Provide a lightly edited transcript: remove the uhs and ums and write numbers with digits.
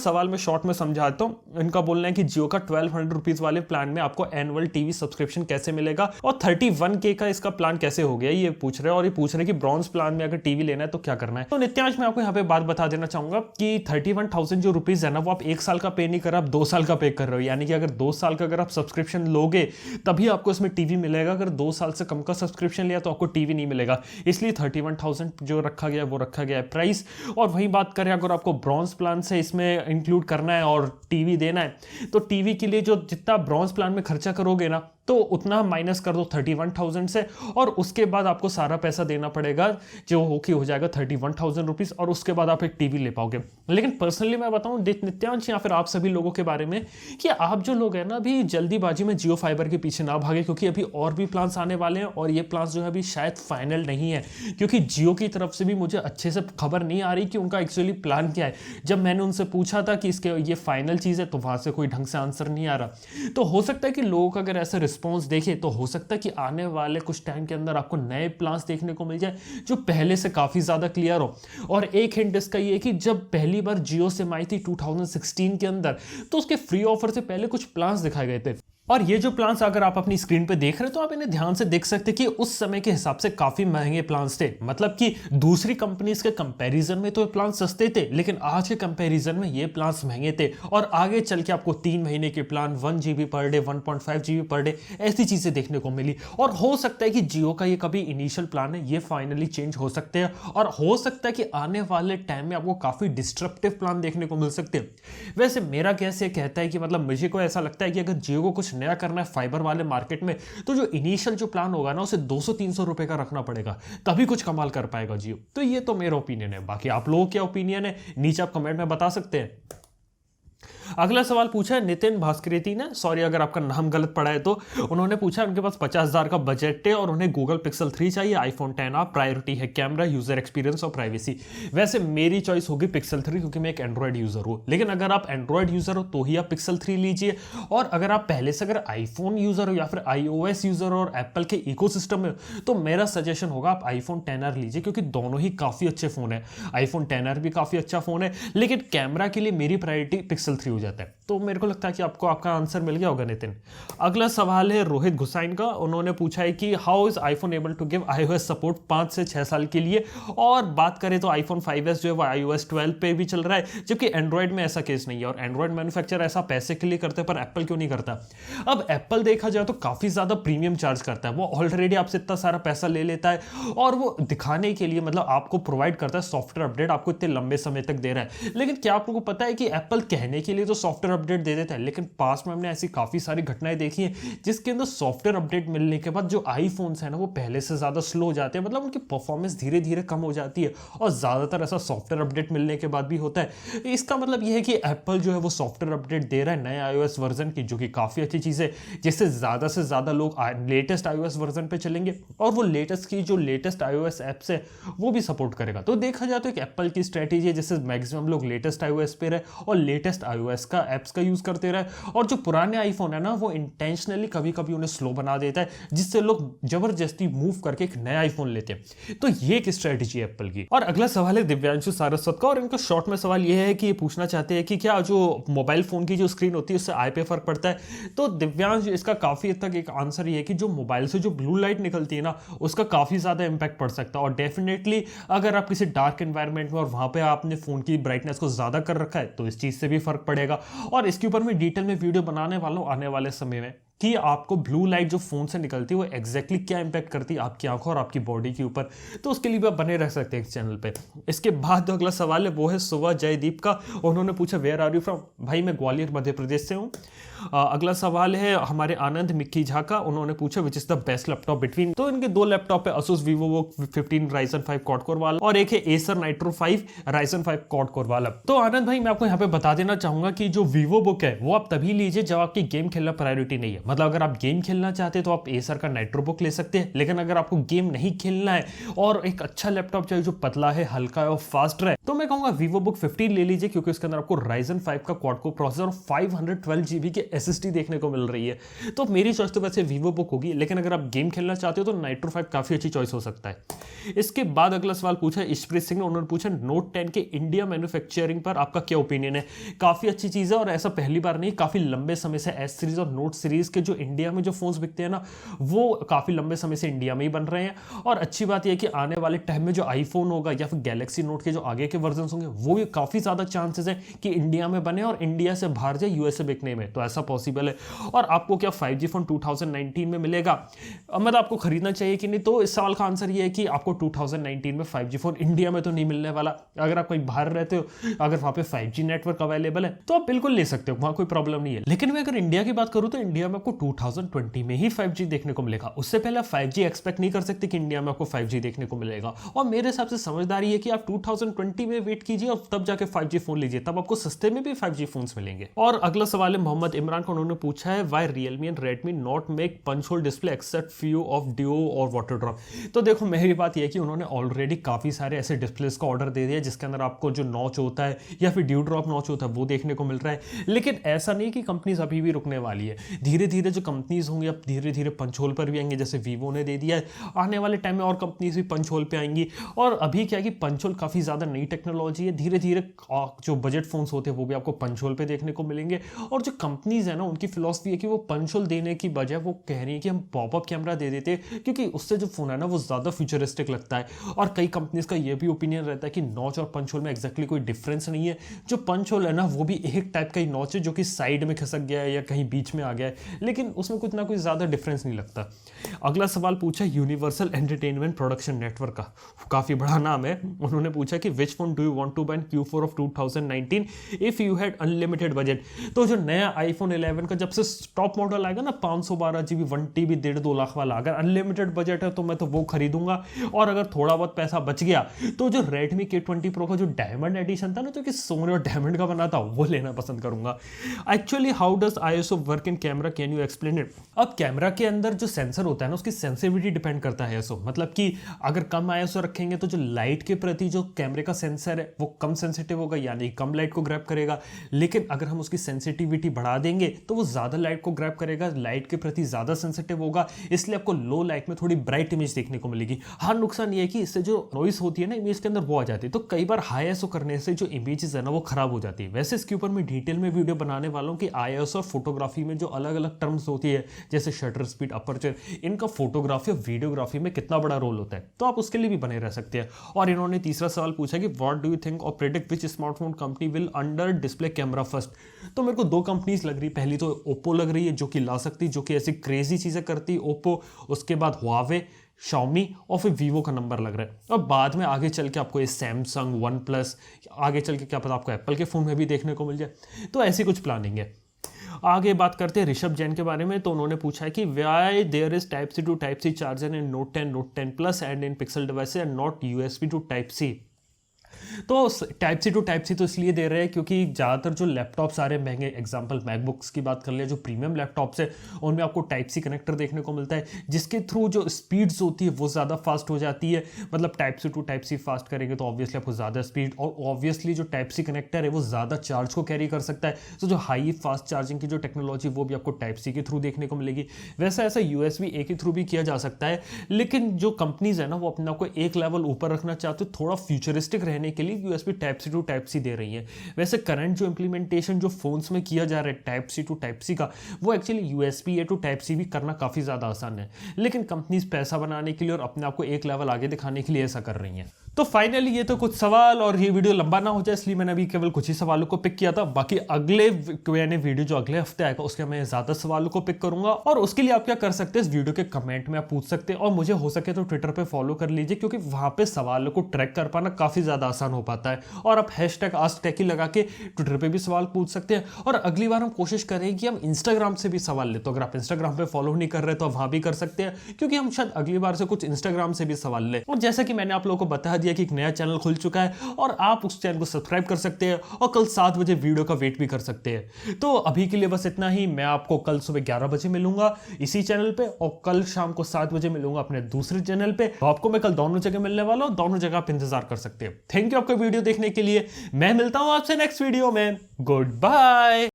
सवाल में शॉर्ट में समझाता हूं। इनका बोलना है कि जियो का 1200 रुपीज वाले प्लान में आपको एनुअल टीवी सब्सक्रिप्शन कैसे मिलेगा और 31K का इसका प्लान कैसे हो गया, ये पूछ रहे हैं। और ये पूछ रहे हैं कि ब्रॉन्ज प्लान में अगर टीवी लेना है तो क्या करना है। तो नित्यांश, मैं आपको यहाँ पे बात बता देना चाहूंगा कि 31,000 जो रुपीज है ना, वो आप 1 साल का पे नहीं कर रहे, आप 2 साल का पे कर रहे हो। यानी कि अगर 2 साल का अगर आप सब्सक्रिप्शन लोगे तभी आपको इसमें टीवी मिलेगा। अगर 2 साल से कम का सब्सक्रिप्शन लिया तो आपको टीवी नहीं मिलेगा। इसलिए 31,000 जो रखा गया वो रखा गया है प्राइस। और वही बात करें, अगर आपको ब्रॉन्ज प्लान से इसमें इंक्लूड करना है और टीवी देना है तो टीवी के लिए जो जितना ब्रॉन्ज प्लान में खर्चा करोगे ना, तो उतना माइनस कर दो 31,000 से, और उसके बाद आपको सारा पैसा देना पड़ेगा जो हो जाएगा 31,000 रुपीज, और उसके बाद आप एक टीवी ले पाओगे। लेकिन पर्सनली मैं बताऊं नित्यांश या फिर आप सभी लोगों के बारे में कि आप जो लोग हैं ना, अभी जल्दीबाजी में जियो फाइबर के पीछे ना भागे, क्योंकि अभी और भी प्लान्स आने वाले हैं और ये प्लान्स जो है अभी शायद फाइनल नहीं है, क्योंकि जियो की तरफ से भी मुझे अच्छे से खबर नहीं आ रही कि उनका एक्चुअली प्लान क्या है। जब मैंने उनसे पूछा था कि इसके ये फाइनल चीज है तो वहां से कोई ढंग से आंसर नहीं आ रहा। तो हो सकता है कि लोगों का अगर ऐसा रिस्पॉन्स देखे तो हो सकता है कि आने वाले कुछ टाइम के अंदर आपको नए प्लान्स देखने को मिल जाए जो पहले से काफी ज्यादा क्लियर हो। और एक हिंट इसका ये है कि जब पहली बार जियो सिम आई थी 2016 के अंदर, तो उसके फ्री ऑफर से पहले कुछ प्लान्स दिखाए गए थे। और ये जो प्लान्स अगर आप अपनी स्क्रीन पे देख रहे हो तो आप इन्हें ध्यान से देख सकते हैं कि उस समय के हिसाब से काफी महंगे प्लान्स थे। मतलब कि दूसरी कंपनीज के कंपैरिजन में तो ये प्लान सस्ते थे, लेकिन आज के कंपैरिजन में ये प्लान्स महंगे थे। और आगे चल के आपको 3 महीने के plan 1 GB per day, 1.5 GB per day, ऐसी चीजें देखने को मिली। और हो सकता है कि जियो का ये कभी इनिशियल प्लान है ये फाइनली चेंज हो सकते हैं, और हो सकता है कि आने वाले टाइम में आपको काफी डिस्ट्रप्टिव प्लान देखने को मिल सकते हैं। वैसे मेरा कैसे कहता है कि मतलब मुझे को ऐसा लगता है कि अगर जियो को कुछ नया करना है फाइबर वाले मार्केट में, तो जो इनिशियल जो प्लान होगा ना, उसे 200-300 रुपए का रखना पड़ेगा, तभी कुछ कमाल कर पाएगा जियो। तो ये तो मेरा ओपिनियन है, बाकी आप लोगों क्या ओपिनियन है नीचे आप कमेंट में बता सकते हैं। अगला सवाल पूछा है नितिन भास्करेती ने, सॉरी अगर आपका नाम गलत पड़ा है तो। उन्होंने पूछा उनके पास 50,000 का बजट है और उन्हें गूगल पिक्सल 3 चाहिए, आईफोन 10 प्रायोरिटी है कैमरा, यूजर एक्सपीरियंस और प्राइवेसी। वैसे मेरी चॉइस होगी पिक्सल 3, क्योंकि मैं एक एंड्रॉइड यूजर हूं। लेकिन अगर आप एंड्रॉइड यूजर हो तो ही आप पिक्सल 3 लीजिए, और अगर आप पहले से अगर आईफोन यूजर हो या फिर iOS यूजर हो और एप्पल के इकोसिस्टम में, तो मेरा सजेशन होगा आप आईफोन 10 लीजिए, क्योंकि दोनों ही काफी अच्छे फोन है। आईफोन 10 भी काफी अच्छा फोन है, लेकिन कैमरा के लिए मेरी प्रायोरिटी पिक्सल 3 हो जाता है। तो मेरे को लगता है कि आपको आपका आंसर मिल गया होगा नितिन। अगला सवाल है रोहित गुसाइन का। उन्होंने पूछा है कि how is iPhone able to give iOS support 5 से 6 साल के लिए। और बात करें तो आईफोन 5s जो है वो iOS 12 पे भी चल रहा है, जबकि एंड्रॉइड में ऐसा केस नहीं है। और एंड्रॉइड मैन्युफैक्चरर ऐसा पैसे के लिए करते हैं, पर एप्पल क्यों नहीं करता। अब एप्पल देखा जाए तो काफी ज्यादा प्रीमियम चार्ज करता है, वो ऑलरेडी आपसे इतना सारा पैसा ले लेता है, और वो दिखाने के लिए मतलब आपको प्रोवाइड करता है सॉफ्टवेयर अपडेट, आपको इतने लंबे समय तक दे रहा है। लेकिन क्या आप लोगों को पता है कि एप्पल कहने के लिए तो सॉफ्टवेयर अपडेट दे देता है, लेकिन पास में हमने ऐसी काफी सारी घटनाएं देखी हैं जिसके अंदर सॉफ्टवेयर अपडेट मिलने के बाद जो आईफोन्स हैं ना, वो पहले से ज्यादा स्लो हो जाते हैं, मतलब उनकी परफॉर्मेंस धीरे धीरे कम हो जाती है। और ज्यादातर ऐसा सॉफ्टवेयर अपडेट मिलने के बाद भी होता है। इसका मतलब यह है कि एप्पल जो है वो सॉफ्टवेयर अपडेट दे रहा है नए iOS वर्जन की, जो कि काफी अच्छी चीज है, जिससे ज्यादा से ज्यादा लोग लेटेस्ट iOS वर्जन पे चलेंगे, और वो लेटेस्ट iOS एप्स है वो भी सपोर्ट करेगा। तो देखा जाए तो एक एप्पल की स्ट्रेटेजी है जिससे मैक्सिमम लोग लेटेस्ट iOS पे रहे और लेटेस्ट iOS का एप्स का यूज करते रहे। और जो पुराने आईफोन है ना, वो इंटेंशनली कभी कभी उन्हें स्लो बना देता है, जिससे लोग जबरदस्ती मूव करके एक नया आईफोन लेते हैं। तो ये एक स्ट्रेटेजी है एप्पल की। और अगला सवाल है दिव्यांशु सारस्वत का, और इनका शॉर्ट में सवाल ये है कि ये पूछना चाहते हैं कि क्या जो मोबाइल फोन की जो स्क्रीन होती है उससे आई पे फर्क पड़ता है। तो दिव्यांश, इसका काफी हद तक एक आंसर ये है कि जो मोबाइल से जो ब्लू लाइट निकलती है ना, उसका काफी ज्यादा इंपैक्ट पड़ सकता है। और डेफिनेटली अगर आप किसी डार्क एनवायरमेंट में और वहां पे आपने फोन की ब्राइटनेस को ज्यादा कर रखा है तो इस चीज से भी फर्क पड़ेगा। और इसके ऊपर मैं डिटेल में वीडियो बनाने वाला हूं आने वाले समय में कि आपको ब्लू लाइट जो फोन से निकलती है वो एग्जैक्टली क्या इंपैक्ट करती है आपकी आंखों और आपकी बॉडी के ऊपर। तो उसके लिए भी आप बने रह सकते हैं इस चैनल पे। इसके बाद जो अगला सवाल है वो है सुवा जयदीप का। उन्होंने पूछा वेयर आर यू फ्रॉम। भाई मैं ग्वालियर मध्य प्रदेश से हूँ। अगला सवाल है हमारे आनंद मिक्की झा का। उन्होंने पूछा which is the best laptop between. तो इनके 2 लैपटॉप है, Asus VivoBook 15 Ryzen 5 quad core वाला, और एक है Acer Nitro 5 Ryzen 5 quad core वाला। तो आनंद भाई, मैं आपको यहाँ पे बता देना चाहूंगा कि जो VivoBook है वो आप तभी लीजिए जब आपकी गेम खेलना प्रायोरिटी नहीं है। मतलब अगर आप गेम खेलना चाहते हैं तो आप एसर का नाइट्रोबुक ले सकते हैं, लेकिन अगर आपको गेम नहीं खेलना है और एक अच्छा लैपटॉप चाहिए जो पतला है, हल्का है और फास्ट रहे, तो मैं कहूंगा वीवोबुक 15 ले लीजिए, क्योंकि उसके अंदर आपको Ryzen 5 का क्वाड कोर प्रोसेसर और 512 GB की SSD देखने को मिल रही है। तो मेरी चॉइस तो वैसे वीवोबुक होगी, लेकिन अगर आप गेम खेलना चाहते हो तो नाइट्रो 5 काफी अच्छी चॉइस हो सकता है। इसके बाद अगला सवाल पूछा इशप्रीत सिंह ने, उन्होंने पूछा नोट 10 के इंडिया मैन्युफैक्चरिंग पर आपका क्या ओपिनियन है। काफी अच्छी चीज है और ऐसा पहली बार नहीं, काफी लंबे समय से एस सीरीज और नोट सीरीज के जो इंडिया में जो फोन्स बिकते हैं ना, वो काफी लंबे समय से इंडिया में ही बन रहे हैं। और अच्छी बात यह है कि आने वाले टाइम में जो आईफोन होगा या फिर गैलेक्सी नोट के जो आगे के वर्जन होंगे, वो भी काफी ज्यादा चांसेस है कि इंडिया में बने और इंडिया से बाहर जाए यूएसए बिकने में, तो ऐसा पॉसिबल है। और आपको क्या 5G फोन 2019 में मिलेगा, मतलब आपको खरीदना चाहिए कि नहीं, तो इस सवाल का आंसर ये है कि आपको 2019 में 5G फोन इंडिया में तो नहीं मिलने वाला। अगर आप कहीं बाहर रहते हो, अगर वहां पे 5G नेटवर्क अवेलेबल है तो आप बिल्कुल ले सकते हो, वहां कोई प्रॉब्लम नहीं है। लेकिन मैं अगर इंडिया की बात करूं तो इंडिया में आपको 2020 में ही 5G देखने को मिलेगा। उससे पहले आप 5G एक्सपेक्ट नहीं कर सकते कि इंडिया में आपको 5G देखने को मिलेगा। और मेरे हिसाब से समझदारी है कि आप 2020 में वेट कीजिए और तब जाके 5G फोन लीजिए, तब आपको सस्ते में भी 5G फोन्स मिलेंगे। और अगला सवाल है मोहम्मद इमरान को, उन्होंने पूछा है why Realme and Redmi not make punch hole display except few of dew और वाटर ड्रॉप। तो देखो मेरी बात यह है कि उन्होंने ऑलरेडी काफी सारे ऐसे डिस्प्लेस का ऑर्डर दे दिया जिसके अंदर आपको जो नॉच होता है या फिर ड्यू ड्रॉप नॉच होता है वो देखने को मिल रहा है। लेकिन ऐसा नहीं कि कंपनीज अभी भी रुकने वाली है, धीरे धीरे जो कंपनीज होंगी अब धीरे धीरे पंच होल पर भी आएंगे। जैसे वीवो ने दे दिया है, आने वाले टाइम में और कंपनीज भी पंच होल पे आएंगी। और अभी क्या है कि पंच होल काफी ज्यादा नई टेक्नोलॉजी है, धीरे धीरे जो बजट फोन्स होते हैं वो भी आपको पंच होल पे देखने को मिलेंगे। और जो कंपनीज है ना, उनकी फिलॉसफी है कि वो पंच होल देने की बजाय वो कह रही है कि हम पॉपअप कैमरा दे देते हैं, क्योंकि उससे जो फोन है ना वो ज्यादा फ्यूचरिस्टिक लगता है। और कई कंपनीज का ये भी ओपिनियन रहता है कि नॉच और पंच होल में एक्जैक्टली कोई डिफरेंस नहीं है। जो पंच होल है ना वो भी एक टाइप का ही नॉच है जो कि साइड में खिसक गया है या कहीं बीच में आ गया है, लेकिन उसमें कुछ ना कुछ ज्यादा डिफरेंस नहीं लगता। अगला सवाल पूछा यूनिवर्सल एंटरटेनमेंट प्रोडक्शन नेटवर्क का, काफी बड़ा नाम है। उन्होंने पूछा कि which phone do you want to buy in Q4 of 2019 if you had unlimited budget. तो जो नया iPhone 11 का जब से टॉप मॉडल आएगा ना 512 GB 1 TB 1.5-2 लाख वाला, अगर अनलिमिटेड बजट है तो मैं तो वो खरीदूंगा। और अगर थोड़ा बहुत पैसा बच गया तो जो Redmi K20 Pro का जो डायमंड एडिशन था ना, जो कि सोने और डायमंड का बना था, वो लेना पसंद करूंगा। Actually how does ISO work in camera, can you explain it. अब कैमरा के अंदर जो सेंसर होता है ना उसकी सेंसिटिविटी डिपेंड करता है ISO, मतलब कि अगर कम ISO रखेंगे तो जो लाइट के प्रति जो कैमरे का सेंसर है वो कम सेंसिटिव होगा, यानी कम लाइट को ग्रैब करेगा। लेकिन अगर हम उसकी सेंसिटिविटी बढ़ा देंगे तो वो ज्यादा लाइट को ग्रैब करेगा, लाइट के प्रति ज्यादा सेंसिटिव होगा, इसलिए आपको लो लाइट में थोड़ी ब्राइट इमेज देखने को मिलेगी। हाँ, नुकसान ये है कि इससे जो नॉइस होती है ना इमेज के अंदर वो आ जाती है, तो कई बार हाई ISO करने से जो इमेजेस है ना वो खराब हो जाती है। वैसे इसके ऊपर मैं डिटेल में वीडियो बनाने वाला हूं कि ISO और फोटोग्राफी में जो अलग अलग टर्म्स होती है, जैसे शटर स्पीड, अपर्चर, इनका फोटोग्राफी और वीडियोग्राफी में कितना बड़ा रोल होता है, तो आप उसके लिए भी बने रह सकते हैं। और इन्होंने तीसरा सवाल पूछा कि व्हाट डू यू थिंक और predict which smartphone company will under display camera first. तो मेरे को दो कंपनीज लग रही, पहली तो ओप्पो लग रही है जो कि ला सकती, जो कि ऐसी क्रेजी चीजें करती ओप्पो, उसके बाद हुआवे, Xiaomi और फिर Vivo का नंबर लग रहा है। और बाद में आगे चल के आपको ये सैमसंग, वन प्लस, आगे चल के क्या पता आपको एप्पल के फोन में भी देखने को मिल जाए। तो ऐसी कुछ प्लानिंग है। आगे बात करते हैं ऋषभ जैन के बारे में। तो उन्होंने पूछा है कि why there is type C to type C charger in Note 10, Note 10 plus and in Pixel devices and not USB to type C. तो type C to type C तो इसलिए दे रहे हैं क्योंकि ज़्यादातर जो लैपटॉप सारे महंगे, एग्जांपल मैकबुक्स की बात कर लिया, जो प्रीमियम लैपटॉप्स है उनमें आपको टाइप सी कनेक्टर देखने को मिलता है, जिसके थ्रू जो स्पीड्स होती है वो ज़्यादा फास्ट हो जाती है। मतलब type C to type C fast करेंगे तो ऑब्वियसली आपको ज़्यादा स्पीड, और ऑब्वियसली जो टाइप सी कनेक्टर है वो ज़्यादा चार्ज को कैरी कर सकता है। तो जो हाई फास्ट चार्जिंग की जो टेक्नोलॉजी वो भी आपको टाइप सी के थ्रू देखने को मिलेगी। वैसे ऐसा USB-A के थ्रू भी किया जा सकता है, लेकिन जो कंपनीज है ना वो अपने आप को एक लेवल ऊपर रखना चाहते हो, थोड़ा फ्यूचरिस्टिक रहने के लिए USB type C to type C दे रही है। वैसे करंट जो इंप्लीमेंटेशन जो फोन्स में किया जा रहा है type C to type C का, वो एक्चुअली USB-A टू टाइप सी भी करना काफी ज्यादा आसान है, लेकिन कंपनीज पैसा बनाने के लिए और अपने आप को एक लेवल आगे दिखाने के लिए ऐसा कर रही हैं। तो फाइनली ये तो कुछ सवाल, और ये वीडियो लंबा ना हो जाए इसलिए मैंने अभी केवल कुछ ही सवालों को पिक किया था। बाकी अगले Q&A वीडियो जो अगले हफ्ते आएगा उसके मैं ज्यादा सवालों को पिक करूंगा, और उसके लिए आप क्या कर सकते हैं, इस वीडियो के कमेंट में आप पूछ सकते हैं, और मुझे हो सके तो ट्विटर पे फॉलो कर लीजिए, क्योंकि वहां पे सवालों को ट्रैक कर पाना काफी ज्यादा आसान हो पाता है। और आप #AskTechie लगा के ट्विटर पे भी सवाल पूछ सकते हैं, और अगली बार हम कोशिश करेंगे कि हम इंस्टाग्राम से भी सवाल ले। तो अगर आप इंस्टाग्राम पे फॉलो नहीं कर रहे तो वहां भी कर सकते हैं, क्योंकि हम शायद अगली बार से कुछ इंस्टाग्राम से भी सवाल ले। और जैसा कि मैंने आप लोगों को बताया, दिया कि एक नया चैनल खुल चुका है और आप उस चैनल को सब्सक्राइब कर सकते हैं और कल 7 बजे वीडियो का वेट भी कर सकते हैं। तो अभी के लिए बस इतना ही। मैं आपको कल सुबह 11 बजे मिलूंगा इसी चैनल पे और कल शाम को 7 बजे मिलूंगा अपने दूसरे चैनल पे। तो आपको मैं कल दोनों जगह मिलने वाला हूं, दोनों जगह आप इंतजार कर सकते हैं। थैंक यू आपका वीडियो देखने के लिए। मैं मिलता हूं आपसे नेक्स्ट वीडियो में। Good bye.